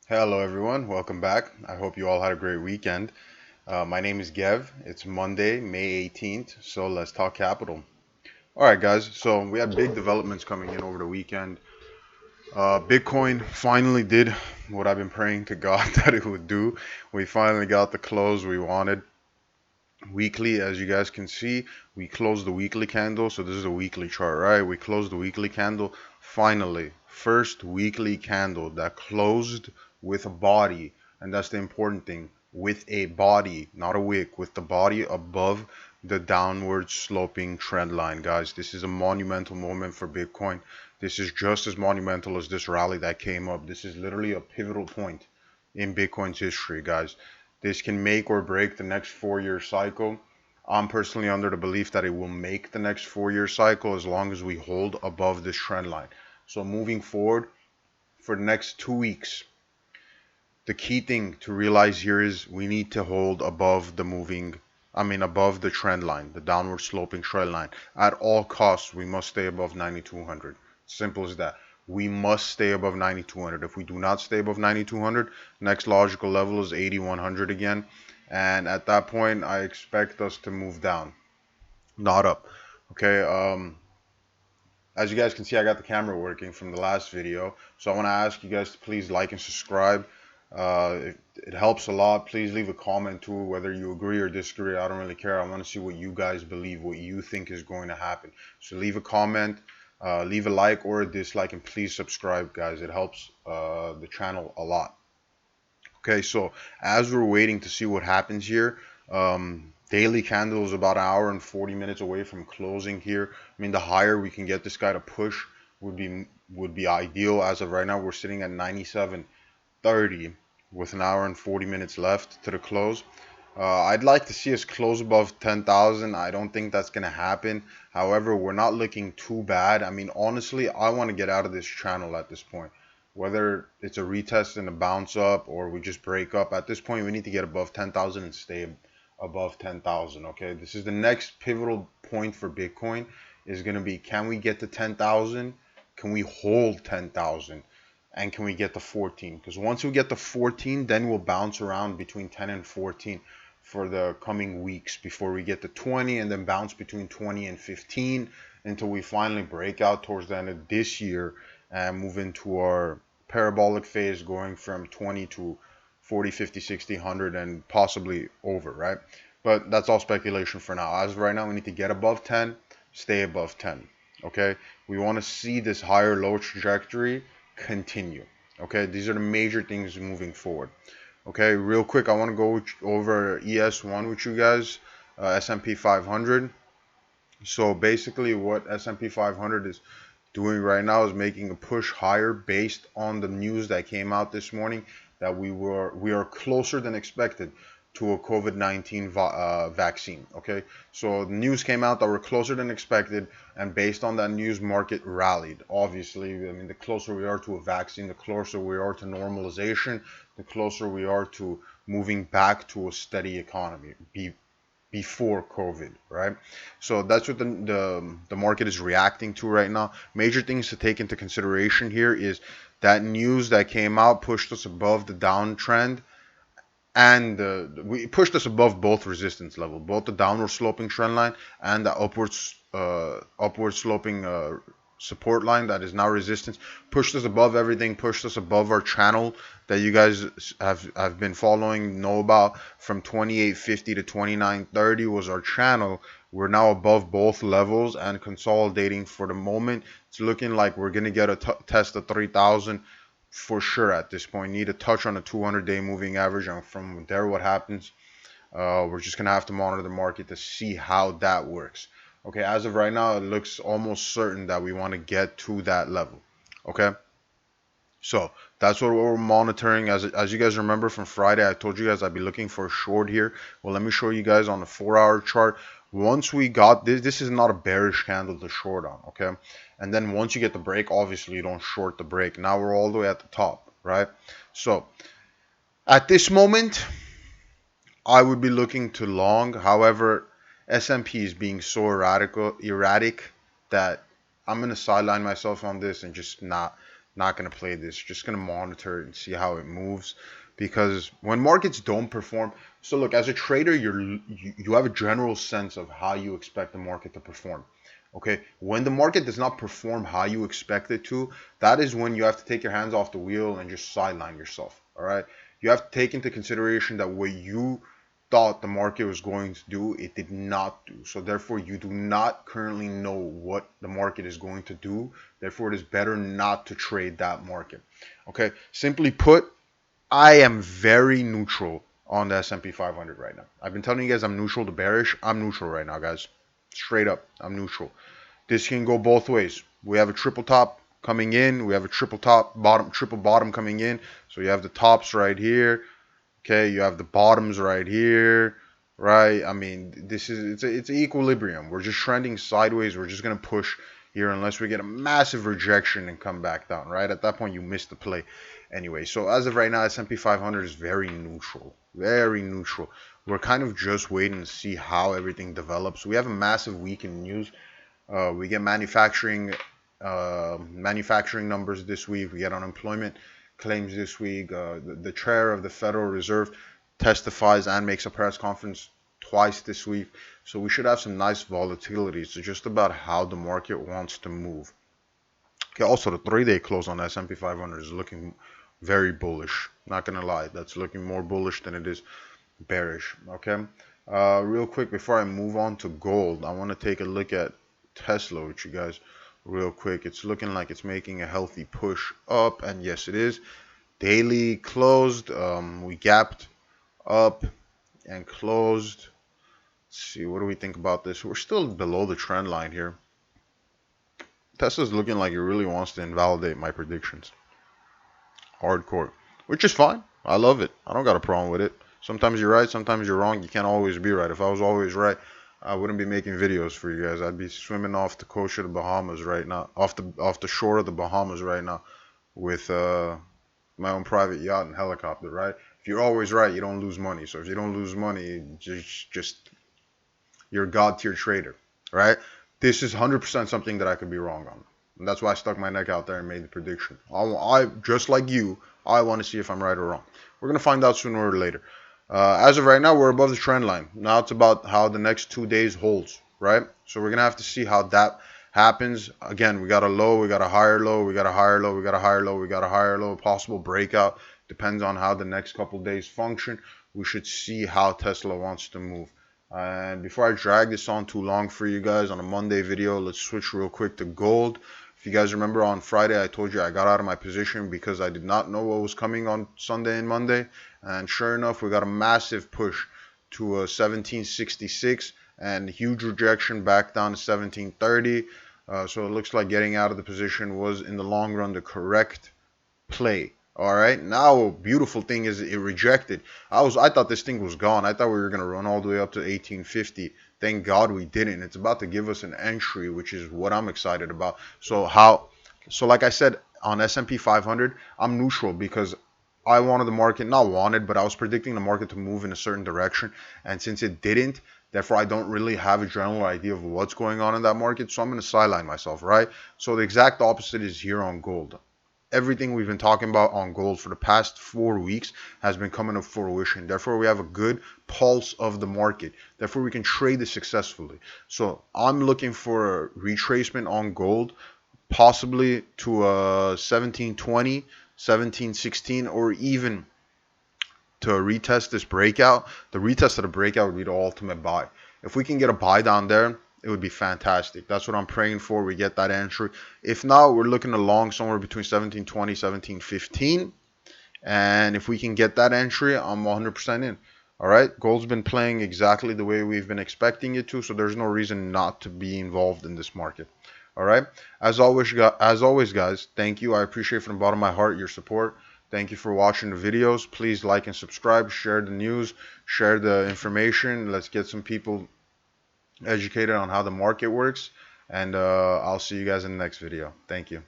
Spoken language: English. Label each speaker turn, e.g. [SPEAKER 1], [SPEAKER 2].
[SPEAKER 1] Hello, everyone. Welcome back. I hope you all had a great weekend. My name is Gev. It's Monday, May 18th, so let's talk capital. All right, guys. So we had big developments coming in over the weekend. Bitcoin finally did what I've been praying to God that it would do. We finally got the close we wanted. Weekly, as you guys can see, we closed the weekly candle. So this is a weekly chart, right? We closed the weekly candle. Finally, first weekly candle that closed with a body, and that's the important thing, with a body, not a wick, with the body above the downward sloping trend line, guys. This is a monumental moment for Bitcoin. This is just as monumental as this rally that came up. This is literally a pivotal point in Bitcoin's history, guys. This can make or break the next 4 year cycle. I'm personally under the belief that it will make the next 4 year cycle as long as we hold above this trend line. So moving forward for the next 2 weeks, the key thing to realize here is we need to hold above above the trend line, the downward sloping trend line. At all costs, we must stay above 9,200. Simple as that. We must stay above 9,200. If we do not stay above 9,200, next logical level is 8,100 again. And at that point, I expect us to move down, not up. Okay. As you guys can see, I got the camera working from the last video. So I want to ask you guys to please like and subscribe. It helps a lot. Please leave a comment too, whether you agree or disagree. I don't really care. I want to see what you guys believe, what you think is going to happen. So leave a comment, leave a like or a dislike, and please subscribe, guys. It helps the channel a lot. Okay, so as we're waiting to see what happens here, daily candle is about an hour and 40 minutes away from closing here. I mean, the higher we can get this guy to push would be ideal. As of right now, we're sitting at 97.30 with an hour and 40 minutes left to the close. I'd like to see us close above 10,000. I don't think that's going to happen. However, we're not looking too bad. I mean, honestly, I want to get out of this channel at this point. Whether it's a retest and a bounce up or we just break up, at this point, we need to get above 10,000 and stay above 10,000. Okay, this is the next pivotal point for Bitcoin is going to be, can we get to 10,000? Can we hold 10,000? And can we get to 14? Because once we get to 14, then we'll bounce around between 10 and 14 for the coming weeks before we get to 20 and then bounce between 20 and 15 until we finally break out towards the end of this year and move into our parabolic phase going from 20 to 40, 50, 60, 100 and possibly over, right? But that's all speculation for now. As of right now, we need to get above 10, stay above 10, okay? We want to see this higher low trajectory continue, okay? These are the major things moving forward. Okay, real quick, I want to go over ES1 with you guys, S&P 500. So basically what S&P 500 is doing right now is making a push higher based on the news that came out this morning that we are closer than expected to a COVID-19 vaccine. Okay, so the news came out that we're closer than expected, and based on that news, market rallied. Obviously, I mean, the closer we are to a vaccine, the closer we are to normalization, the closer we are to moving back to a steady economy before COVID, right? So that's what the market is reacting to right now. Major things to take into consideration here is that news that came out pushed us above the downtrend, and we pushed us above both resistance level, both the downward sloping trend line and the upward sloping support line that is now resistance. Pushed us above everything, pushed us above our channel that you guys have been following, know about. From 2850 to 2930 was our channel. We're now above both levels and consolidating for the moment. It's looking like we're gonna get a test of 3000 for sure at this point. Need a touch on a 200-day moving average, and from there what happens, we're just gonna have to monitor the market to see how that works. Okay, as of right now, it looks almost certain that we want to get to that level. Okay, so that's what we're monitoring. As you guys remember from Friday, I told you guys I'd be looking for a short here. Well, let me show you guys on the 4-hour chart. Once we got this is not a bearish candle to short on, okay? And then once you get the break, obviously you don't short the break. Now we're all the way at the top, right? So at this moment, I would be looking to long. However, S&P is being so erratic that I'm gonna sideline myself on this and just Not going to play this. Just going to monitor it and see how it moves. Because when markets don't perform, so look, as a trader, you have a general sense of how you expect the market to perform. Okay, when the market does not perform how you expect it to, that is when you have to take your hands off the wheel and just sideline yourself. All right, you have to take into consideration that what you thought the market was going to do, it did not do. So therefore, you do not currently know what the market is going to do. Therefore, it is better not to trade that market. Okay, simply put, I am very neutral on the S&P 500 right now. I've been telling you guys I'm neutral to bearish. I'm neutral right now, guys. Straight up, I'm neutral. This can go both ways. We have a triple top coming in. We have a triple top bottom, triple bottom coming in. So you have the tops right here. Okay, you have the bottoms right here, right? I mean, this is it's an equilibrium. We're just trending sideways. We're just gonna push here unless we get a massive rejection and come back down, right? At that point, you miss the play. Anyway, so as of right now, S&P 500 is very neutral, very neutral. We're kind of just waiting to see how everything develops. We have a massive week in news. We get manufacturing numbers this week. We get unemployment claims this week. The chair of the Federal Reserve testifies and makes a press conference twice this week. So we should have some nice volatility. It's just about how the market wants to move. Okay, also the 3-day close on S&P 500 is looking very bullish. Not gonna lie, that's looking more bullish than it is bearish. Okay, real quick before I move on to gold, I want to take a look at Tesla with you guys real quick. It's looking like it's making a healthy push up, and yes, it is. Daily closed. We gapped up and closed. Let's see, what do we think about this? We're still below the trend line here. Tesla's looking like it really wants to invalidate my predictions. Hardcore, which is fine. I love it. I don't got a problem with it. Sometimes you're right, sometimes you're wrong. You can't always be right. If I was always right, I wouldn't be making videos for you guys. I'd be swimming off the coast of the Bahamas right now, off the shore of the Bahamas right now, with my own private yacht and helicopter. Right? If you're always right, you don't lose money. So if you don't lose money, just you're a god tier trader. Right? This is 100% something that I could be wrong on. And that's why I stuck my neck out there and made the prediction. I just like you, I want to see if I'm right or wrong. We're gonna find out sooner or later. As of right now, we're above the trend line. Now it's about how the next 2 days holds, right? So we're gonna have to see how that happens. Again, we got a low, we got a higher low, we got a higher low, we got a higher low, we got a higher low. Possible breakout depends on how the next couple days function. We should see how Tesla wants to move. And before I drag this on too long for you guys on a Monday video, let's switch real quick to gold. If you guys remember on Friday, I told you I got out of my position because I did not know what was coming on Sunday and Monday. And sure enough, we got a massive push to 1766 and huge rejection back down to 1730. So it looks like getting out of the position was in the long run the correct play. All right. Now, beautiful thing is it rejected. I thought this thing was gone. I thought we were gonna run all the way up to 1850. Thank God we didn't. It's about to give us an entry, which is what I'm excited about. So like I said on S&P 500, I'm neutral because I wanted the market, not wanted, but I was predicting the market to move in a certain direction. And since it didn't, therefore I don't really have a general idea of what's going on in that market. So I'm going to sideline myself, right? So the exact opposite is here on gold. Everything we've been talking about on gold for the past 4 weeks has been coming to fruition. Therefore, we have a good pulse of the market. Therefore, we can trade it successfully. So I'm looking for a retracement on gold, possibly to 1720, 1716, or even to retest this breakout. The retest of the breakout would be the ultimate buy. If we can get a buy down there, it would be fantastic. That's what I'm praying for. We get that entry. If not, we're looking along somewhere between 1720, 1715. And if we can get that entry, I'm 100% in. All right. Gold's been playing exactly the way we've been expecting it to. So there's no reason not to be involved in this market. All right. As always, guys, thank you. I appreciate from the bottom of my heart your support. Thank you for watching the videos. Please like and subscribe. Share the news. Share the information. Let's get some people educated on how the market works, and I'll see you guys in the next video. Thank you.